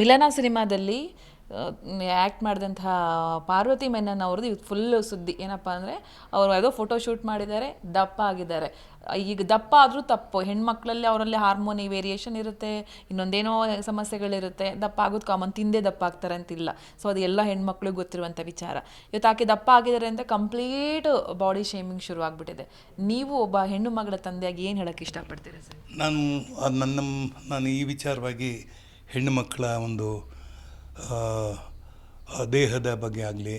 ಮಿಲನ ಸಿನಿಮಾದಲ್ಲಿ ಆ್ಯಕ್ಟ್ ಮಾಡಿದಂತಹ ಪಾರ್ವತಿ ಮೆನನ್ ಅವ್ರದ್ದು ಇದು ಫುಲ್ಲು ಸುದ್ದಿ ಏನಪ್ಪ ಅಂದರೆ ಅವರು ಯಾವುದೋ ಫೋಟೋ ಶೂಟ್ ಮಾಡಿದ್ದಾರೆ, ದಪ್ಪ ಆಗಿದ್ದಾರೆ. ಈಗ ದಪ್ಪ ಆದರೂ ತಪ್ಪು, ಹೆಣ್ಮಕ್ಳಲ್ಲಿ ಅವರಲ್ಲಿ ಹಾರ್ಮೋನಿ ವೇರಿಯೇಷನ್ ಇರುತ್ತೆ, ಇನ್ನೊಂದೇನೋ ಸಮಸ್ಯೆಗಳಿರುತ್ತೆ, ದಪ್ಪ ಆಗೋದು ಕಾಮನ್, ತಿಂದೇ ದಪ್ಪ ಆಗ್ತಾರೆ ಅಂತಿಲ್ಲ. ಸೊ ಅದು ಎಲ್ಲ ಹೆಣ್ಮಕ್ಳಿಗೆ ಗೊತ್ತಿರುವಂಥ ವಿಚಾರ. ಇವತ್ತು ಆಕೆ ದಪ್ಪ ಆಗಿದ್ದಾರೆ ಅಂತ ಕಂಪ್ಲೀಟ್ ಬಾಡಿ ಶೇಮಿಂಗ್ ಶುರು ಆಗಿಬಿಟ್ಟಿದೆ. ನೀವು ಒಬ್ಬ ಹೆಣ್ಣು ಮಗಳ ತಂದೆಯಾಗಿ ಏನು ಹೇಳೋಕ್ಕೆ ಇಷ್ಟಪಡ್ತೀರಾ ಸರ್? ನಾನು ಈ ವಿಚಾರವಾಗಿ ಹೆಣ್ಣು ಮಕ್ಕಳ ಒಂದು ದೇಹದ ಬಗ್ಗೆ ಆಗಲಿ,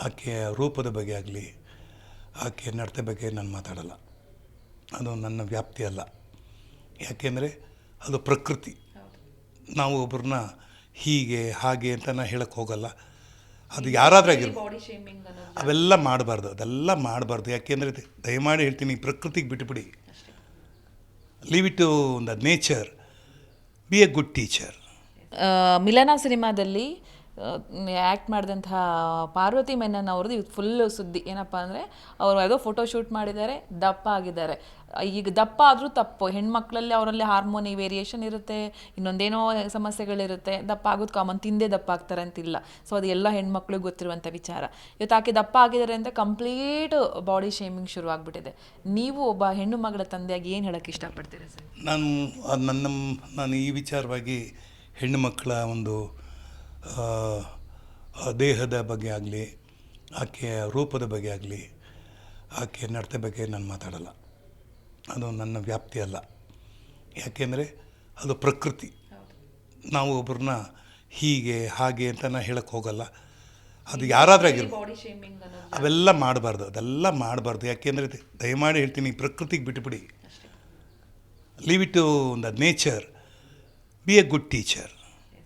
ಆಕೆಯ ರೂಪದ ಬಗ್ಗೆ ಆಗಲಿ, ಆಕೆಯ ನಡತೆ ಬಗ್ಗೆ ನಾನು ಮಾತಾಡಲ್ಲ. ಅದು ನನ್ನ ವ್ಯಾಪ್ತಿ ಅಲ್ಲ. ಯಾಕೆಂದರೆ ಅದು ಪ್ರಕೃತಿ. ನಾವು ಒಬ್ಬರನ್ನ ಹೀಗೆ ಹಾಗೆ ಅಂತ ನಾನು ಹೇಳಕ್ಕೆ ಹೋಗಲ್ಲ. ಅದು ಯಾರಾದರೂ ಆಗಿರ್ಬೋದು, ಅವೆಲ್ಲ ಮಾಡಬಾರ್ದು. ಯಾಕೆಂದರೆ ದಯಮಾಡಿ ಹೇಳ್ತೀನಿ, ಪ್ರಕೃತಿಗೆ ಬಿಟ್ಟುಬಿಡಿ. Leave it to the nature, be a good teacher. Milana ಸಿನಿಮಾದಲ್ಲಿ ಆ್ಯಕ್ಟ್ ಮಾಡಿದಂತಹ ಪಾರ್ವತಿ ಮೆನನ್ ಅವ್ರದ್ದು ಇದು ಫುಲ್ಲು ಸುದ್ದಿ ಏನಪ್ಪ ಅಂದರೆ ಅವರು ಯಾವುದೋ ಫೋಟೋ ಶೂಟ್ ಮಾಡಿದ್ದಾರೆ, ದಪ್ಪ ಆಗಿದ್ದಾರೆ. ಈಗ ದಪ್ಪ ಆದರೂ ತಪ್ಪು, ಹೆಣ್ಮಕ್ಳಲ್ಲಿ ಅವರಲ್ಲಿ ಹಾರ್ಮೋನಿ ವೇರಿಯೇಷನ್ ಇರುತ್ತೆ, ಇನ್ನೊಂದೇನೋ ಸಮಸ್ಯೆಗಳಿರುತ್ತೆ, ದಪ್ಪ ಆಗೋದು ಕಾಮನ್, ತಿಂದೇ ದಪ್ಪ ಆಗ್ತಾರೆ ಅಂತಿಲ್ಲ. ಸೊ ಅದು ಎಲ್ಲ ಹೆಣ್ಮಕ್ಳಿಗೆ ಗೊತ್ತಿರುವಂಥ ವಿಚಾರ. ಇವತ್ತು ಆಕೆ ದಪ್ಪ ಆಗಿದ್ದಾರೆ ಅಂತ ಕಂಪ್ಲೀಟ್ ಬಾಡಿ ಶೇಮಿಂಗ್ ಶುರು ಆಗಿಬಿಟ್ಟಿದೆ. ನೀವು ಒಬ್ಬ ಹೆಣ್ಣು ಮಗಳ ತಂದೆಯಾಗಿ ಏನು ಹೇಳೋಕ್ಕೆ ಇಷ್ಟಪಡ್ತೀರಾ ಸರ್? ನಾನು ಈ ವಿಚಾರವಾಗಿ ಹೆಣ್ಣು ಮಕ್ಕಳ ಒಂದು ದೇಹದ ಬಗ್ಗೆ ಆಗಲಿ, ಆಕೆಯ ರೂಪದ ಬಗ್ಗೆ ಆಗಲಿ, ಆಕೆಯ ನಡತೆ ಬಗ್ಗೆ ನಾನು ಮಾತಾಡಲ್ಲ. ಅದು ನನ್ನ ವ್ಯಾಪ್ತಿ ಅಲ್ಲ. ಯಾಕೆಂದರೆ ಅದು ಪ್ರಕೃತಿ. ನಾವು ಒಬ್ಬರನ್ನ ಹೀಗೆ ಹಾಗೆ ಅಂತ ನಾನು ಹೇಳಕ್ಕೆ ಹೋಗಲ್ಲ. ಅದು ಯಾರಾದರೂ ಆಗಿರ್ಬೋದು, ಅವೆಲ್ಲ ಮಾಡಬಾರ್ದು. ಯಾಕೆಂದರೆ ದಯಮಾಡಿ ಹೇಳ್ತೀನಿ, ಪ್ರಕೃತಿಗೆ ಬಿಟ್ಟುಬಿಡಿ. Leave it to the nature, be a good teacher.